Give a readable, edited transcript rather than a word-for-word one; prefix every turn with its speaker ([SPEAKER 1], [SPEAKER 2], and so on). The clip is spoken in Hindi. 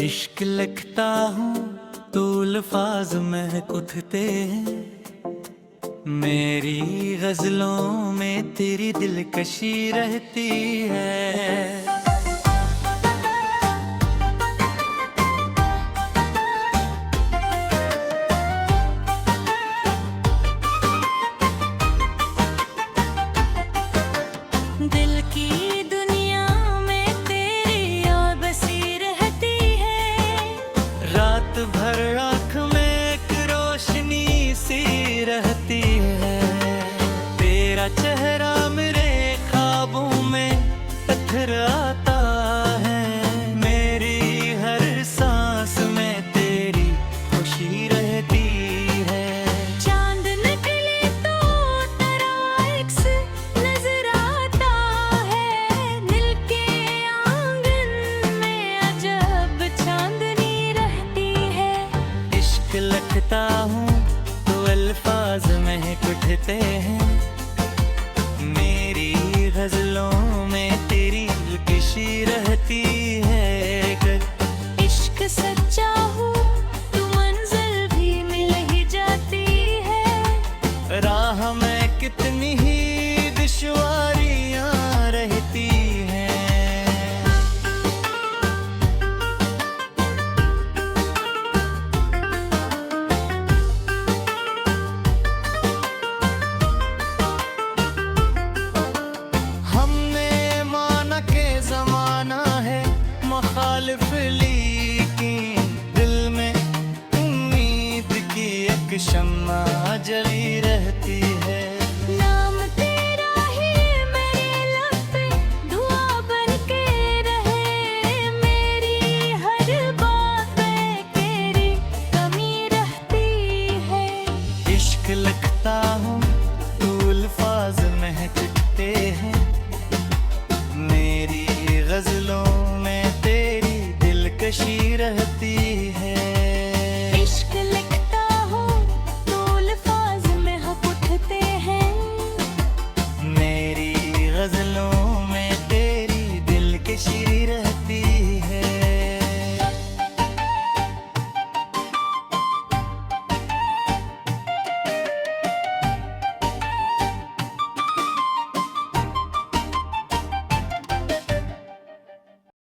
[SPEAKER 1] इश्क लगता हूँ तो अल्फाज में उठते हैं, मेरी गजलों में तेरी दिलकशी रहती है।
[SPEAKER 2] दिल की दुनिया में तेरी याद बसी रहती है,
[SPEAKER 1] रात भर आँख में एक रोशनी सी रहती है। तेरा चेहरा मेरे ख्वाबों में पत्थर आता है, मेरी हर सांस में तेरी खुशी रहती है।
[SPEAKER 2] चांद निकले तो तेरा अक्स नजर आता है, दिल के आंगन में अजब चांदनी रहती है।
[SPEAKER 1] इश्क लगता हूँ तो अल्फाज में उठते हैं, मेरी गजलों में तेरी दिलकशी रहती है।
[SPEAKER 2] इश्क सच्चा हो तो मंजिल भी मिल ही जाती है,
[SPEAKER 1] राह में कितनी ही दुश्वारियां रहती हैं। हमने माना के जमाना है मुखालिफ, लेकिन दिल में उम्मीद की एक शम्मा जली रहती है।
[SPEAKER 2] नाम तेरा ही मेरे लब पे दुआ बन के रहे, मेरी हर बात में तेरी कमी रहती है।
[SPEAKER 1] इश्क लगता हूँ तो अल्फाज महकते हैं, मेरी गजलों में तेरी दिलकशी रहती